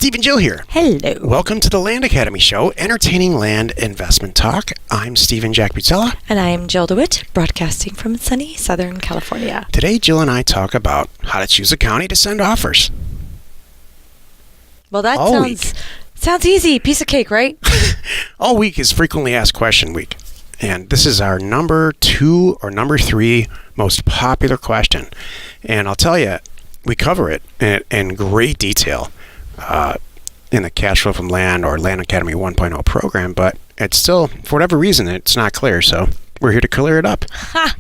Steve and Jill here. Hello. Welcome to the Land Academy Show, entertaining land investment talk. I'm Steve and Jack Butella. And I'm Jill DeWitt, broadcasting from sunny Southern California. Today, Jill and I talk about how to choose a county to send offers. Well, that sounds easy. Piece of cake, right? All week is frequently asked question week. And this is our number 2 or number 3 most popular question. And I'll tell you, we cover it in great detail in the Cash Flow from Land or Land Academy 1.0 program, but it's still, for whatever reason, it's not clear, so we're here to clear it up. I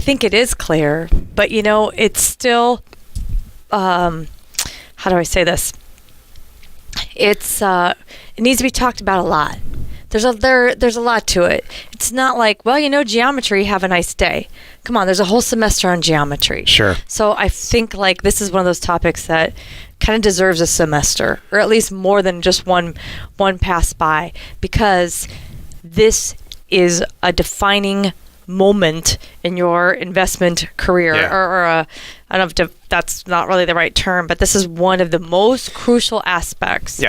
think it is clear, but it's still, how do I say this? It needs to be talked about a lot. There's a lot to it. It's not like, geometry, have a nice day. Come on, there's a whole semester on geometry. Sure. So I think this is one of those topics that kind of deserves a semester, or at least more than just one pass by, because this is a defining moment in your investment career. Yeah. Or I don't know if that's not really the right term, but this is one of the most crucial aspects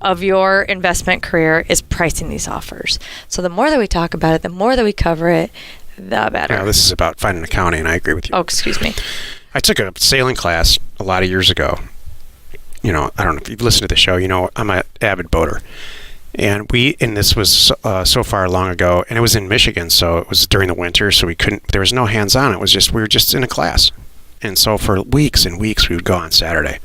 of your investment career is pricing these offers. So the more that we talk about it, the more that we cover it, the better. Yeah, this is about finding a county, and I agree with you. Oh, excuse me. I took a sailing class a lot of years ago. I don't know if you've listened to the show, I'm an avid boater. And this was so far long ago, and it was in Michigan, so it was during the winter, so there was no hands-on. We were just in a class. And so for weeks and weeks, we would go on Saturday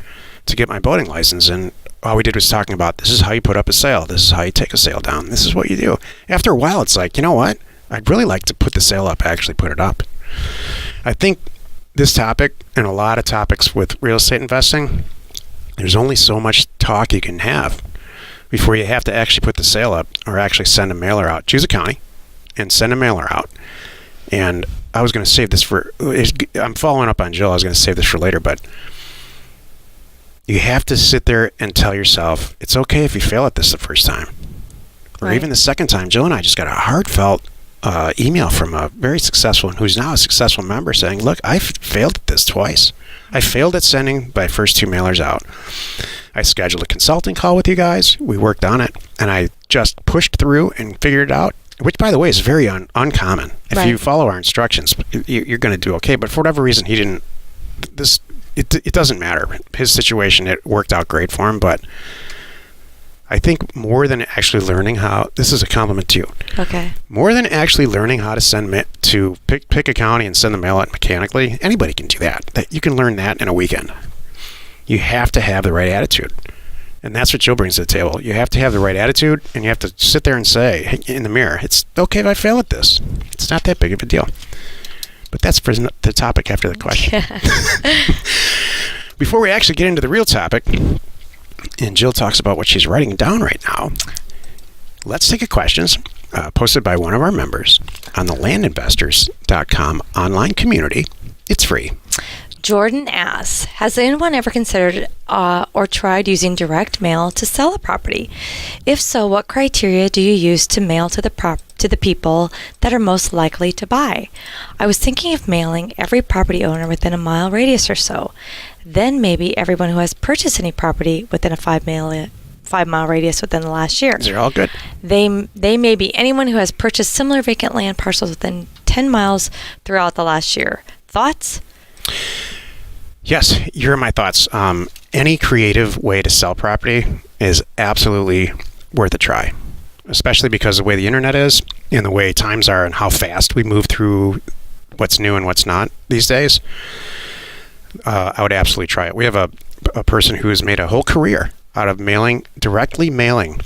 to get my boating license, and all we did was talking about, this is how you put up a sail, this is how you take a sail down, this is what you do. After a while, it's like, you know what? I'd really like to put the sail up, actually put it up. I think this topic, and a lot of topics with real estate investing, there's only so much talk you can have before you have to actually put the sail up or actually send a mailer out. Choose a county and send a mailer out. And I was going to save this I'm following up on Jill. I was going to save this for later, but you have to sit there and tell yourself, it's okay if you fail at this the first time. Or even the second time. Jill and I just got a heartfelt email from a very successful, who's now a successful member, saying, look, I failed at this twice. I failed at sending my first 2 mailers out. I scheduled a consulting call with you guys. We worked on it, and I just pushed through and figured it out, which, by the way, is very uncommon. If you follow our instructions, you're going to do okay. But for whatever reason, he didn't. It doesn't matter. His situation, it worked out great for him, but I think more than actually learning how, this is a compliment to you. Okay. More than actually learning how to pick a county and send the mail out mechanically, anybody can do that. You can learn that in a weekend. You have to have the right attitude. And that's what Jill brings to the table. You have to have the right attitude, and you have to sit there and say in the mirror, it's okay if I fail at this. It's not that big of a deal. But that's for the topic after the question. Before we actually get into the real topic, and Jill talks about what she's writing down right now, let's take a questions posted by one of our members on the landinvestors.com online community. It's free. Jordan asks, has anyone ever considered or tried using direct mail to sell a property? If so, what criteria do you use to mail to the people that are most likely to buy? I was thinking of mailing every property owner within a mile radius or so. Then maybe everyone who has purchased any property within a 5-mile radius within the last year. They're all good. They may be anyone who has purchased similar vacant land parcels within 10 miles throughout the last year. Thoughts? Yes, here are my thoughts. Any creative way to sell property is absolutely worth a try, especially because of the way the internet is and the way times are and how fast we move through what's new and what's not these days. I would absolutely try it. We have a person who has made a whole career out of directly mailing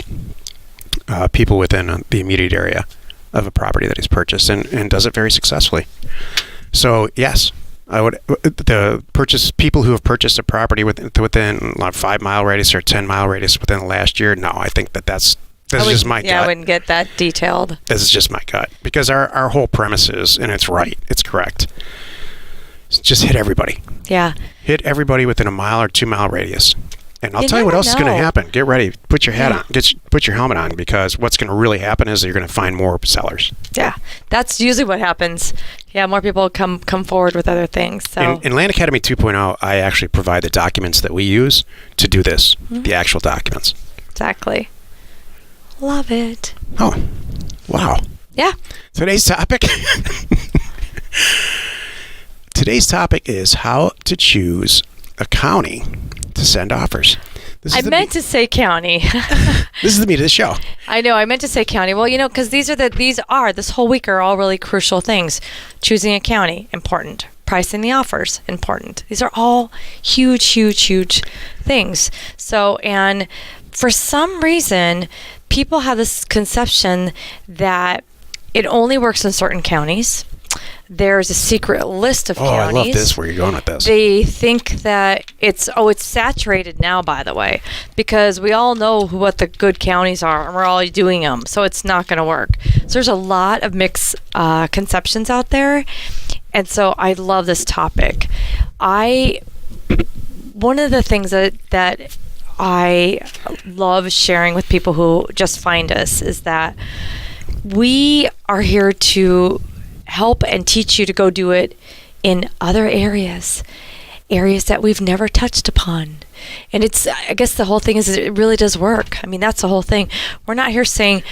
people within the immediate area of a property that he's purchased and does it very successfully. So, yes. I would people who have purchased a property within a 5-mile radius or 10-mile radius within the last year. No, I think that's just my gut. Yeah, I wouldn't get that detailed. This is just my gut because our whole premise is, and it's right, it's correct. Just hit everybody. Yeah. Hit everybody within a mile or 2-mile radius. And I'll You tell you what never else is going to know. happen. Get ready. Put your hat Yeah. on. Put your helmet on, because what's going to really happen is that you're going to find more sellers. Yeah, that's usually what happens. Yeah, more people come forward with other things. So In Land Academy 2.0, I actually provide the documents that we use to do this, the actual documents. exactly. Love it. Oh, wow. Yeah. Today's topic. Today's topic is how to choose a county to send offers. I meant to say county. This is the meat of the show. I know. I meant to say county. Well, because this whole week are all really crucial things. Choosing a county, important. Pricing the offers, important. These are all huge, huge, huge things. So, and for some reason, people have this conception that it only works in certain counties. There's a secret list of counties. I love this, where you're going with this. They think that it's saturated now, by the way, because we all know what the good counties are and we're all doing them. So it's not going to work. So there's a lot of mixed conceptions out there. And so I love this topic. One of the things that I love sharing with people who just find us is that we are here to help and teach you to go do it in other areas that we've never touched upon. And I guess the whole thing is it really does work. I mean, that's the whole thing. We're not here saying,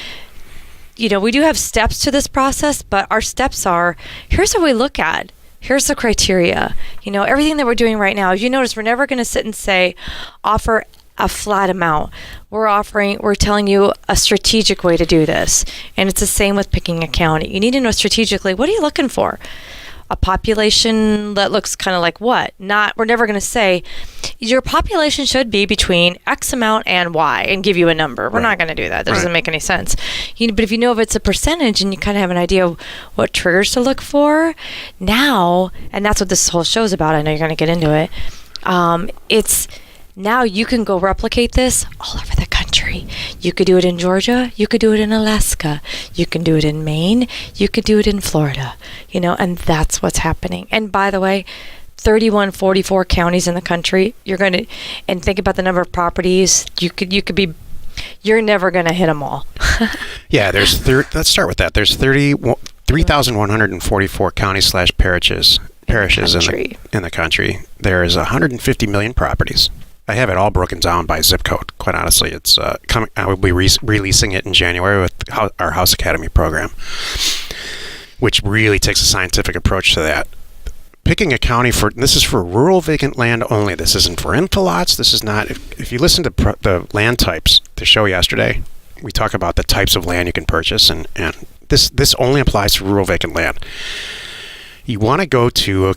we do have steps to this process, but our steps are, here's what we look at. Here's the criteria. Everything that we're doing right now, you notice we're never going to sit and say, offer a flat amount. We're telling you a strategic way to do this. And it's the same with picking a county. You need to know strategically, what are you looking for? A population that looks kind of like what? We're never going to say your population should be between X amount and Y and give you a number. We're not going to do that. That doesn't make any sense. But if if it's a percentage and you kind of have an idea of what triggers to look for now, and that's what this whole show is about. I know you're going to get into it. Now you can go replicate this all over the country. You could do it in Georgia. You could do it in Alaska. You can do it in Maine. You could do it in Florida. And that's what's happening. And by the way, 44 counties in the country. And think about the number of properties. You're never going to hit them all. Yeah, let's start with that. There's 3,144 counties / parishes in the country. There's 150 million properties. I have it all broken down by zip code. Quite honestly, it's coming. I will be releasing it in January with our House Academy program, which really takes a scientific approach to that. Picking a county this is for rural vacant land only. This isn't for infill lots. This is not. If you listen to the land types, the show yesterday, we talk about the types of land you can purchase, and this only applies to rural vacant land. You want to go to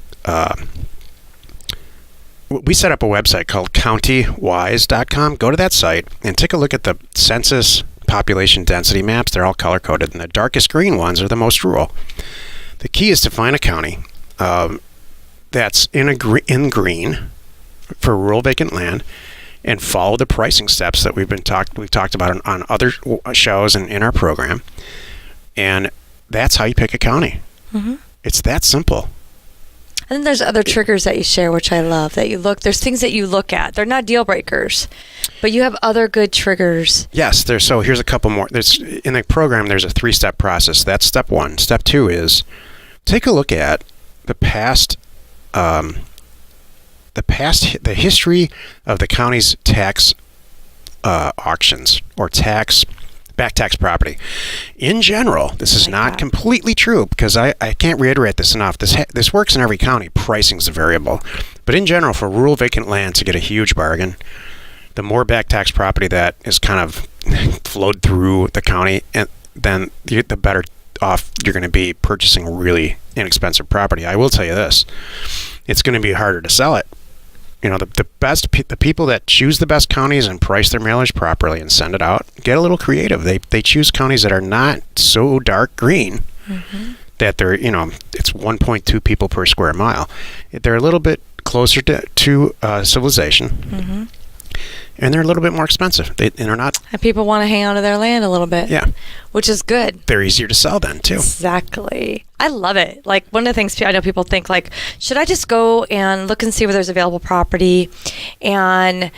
we set up a website called countywise.com. Go to that site and take a look at the census population density maps. They're all color-coded, and the darkest green ones are the most rural. The key is to find a county that's in green for rural vacant land, and follow the pricing steps that we've talked about on other shows and in our program. And that's how you pick a county. Mm-hmm. It's that simple. And then there's other triggers that you share, which I love, there's things that you look at. They're not deal breakers, but you have other good triggers. Yes, so here's a couple more. In the program, there's a 3-step process. That's step 1. Step 2 is take a look at the history of the county's tax auctions or back tax property. In general, this is not completely true, because I can't reiterate this enough. This works in every county. Pricing's a variable. But in general, for rural vacant land to get a huge bargain, the more back tax property that is kind of flowed through the county, and then the better off you're going to be purchasing really inexpensive property. I will tell you this. It's going to be harder to sell it. The people that choose the best counties and price their mailers properly and send it out get a little creative. They choose counties that are not so dark green that they're, it's 1.2 people per square mile. They're a little bit closer to civilization, and they're a little bit more expensive. They're not. And people want to hang on to their land a little bit. Yeah. Which is good. They're easier to sell then, too. Exactly. I love it. Like, one of the things I know people think, like, should I just go and look and see where there's available property? And,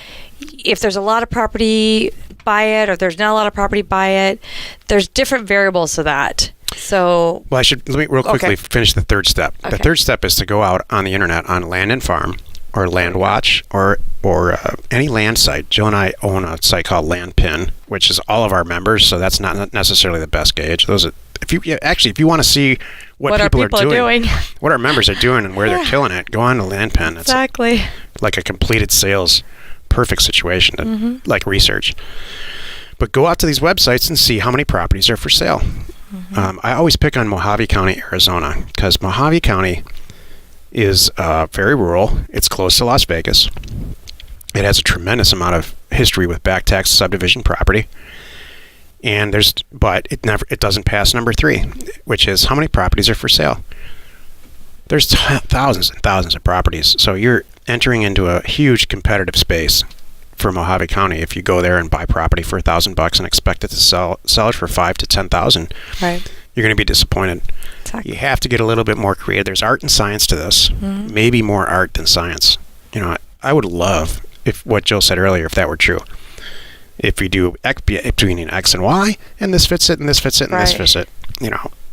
if there's a lot of property, buy it, or if there's not a lot of property, buy it. There's different variables to that. So, well, let me real quickly finish the third step. Okay. The third step is to go out on the internet on Land and Farm or Land Watch or any land site. Jill and I own a site called Landpin, which is all of our members, so that's not necessarily the best gauge. Those are, if you want to see what people are doing, what our members are doing and where they're killing it, go on to Landpin. It's exactly like a completed sales, perfect situation to like research. But go out to these websites and see how many properties are for sale. I always pick on Mojave County, Arizona, because Mojave County is very rural. It's close to Las Vegas. It has a tremendous amount of history with back tax subdivision property. And it doesn't pass number 3, which is how many properties are for sale. There's thousands and thousands of properties. So you're entering into a huge competitive space for Mojave County if you go there and buy property for $1,000 and expect it to sell it for $5,000 to $10,000. right. You're going to be disappointed. Exactly. You have to get a little bit more creative. There's art and science to this. Maybe more art than science. I would love if what Jill said earlier, if that were true. If we do between X and Y, and this fits it, and this fits it, and this fits it,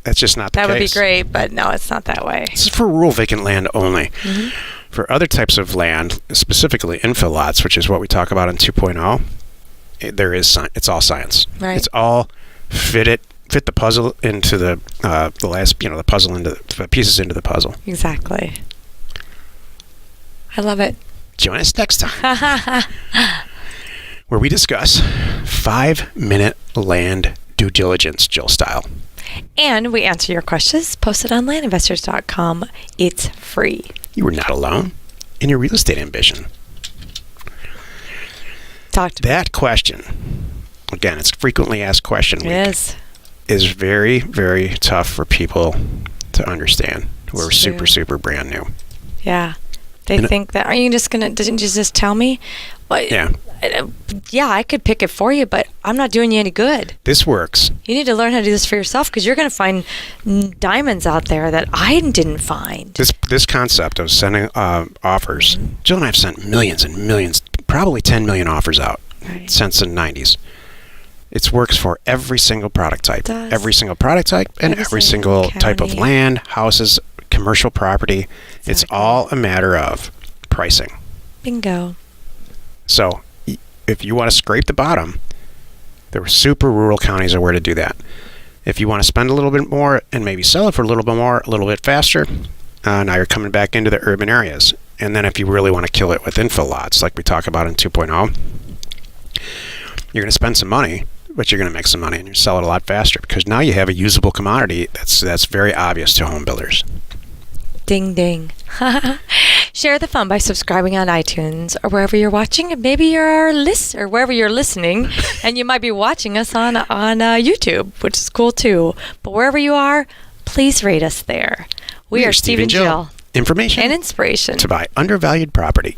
that's just not the case. That would be great, but no, it's not that way. This is for rural vacant land only. For other types of land, specifically infill lots, which is what we talk about in 2.0, it's all science. Right. It's all fit the puzzle into the puzzle into the pieces into the puzzle. Exactly. I love it. Join us next time, where we discuss 5-minute land due diligence, Jill style. And we answer your questions posted on landinvestors.com. It's free. You are not alone in your real estate ambition. Talk to me. That question, again, it's a frequently asked question week, is very, very tough for people to understand who are super, super brand new. Yeah. They think that, didn't you just tell me? Well, yeah. Yeah, I could pick it for you, but I'm not doing you any good. This works. You need to learn how to do this for yourself because you're going to find diamonds out there that I didn't find. This concept of sending offers, Jill and I have sent millions and millions, probably 10 million offers out since the 90s. It works for every single product type. Every single product type and every single type of land, houses, commercial property. Exactly. It's all a matter of pricing. Bingo. So if you want to scrape the bottom, the super rural counties are where to do that. If you want to spend a little bit more and maybe sell it for a little bit more, a little bit faster, now you're coming back into the urban areas. And then if you really want to kill it with infill lots, like we talk about in 2.0, you're going to spend some money, but you're going to make some money and you sell it a lot faster because now you have a usable commodity that's very obvious to home builders. Ding, ding. Share the fun by subscribing on iTunes or wherever you're watching. And maybe you're or wherever you're listening, and you might be watching us on YouTube, which is cool too. But wherever you are, please rate us there. We are Steve and Jill. Information and inspiration to buy undervalued property.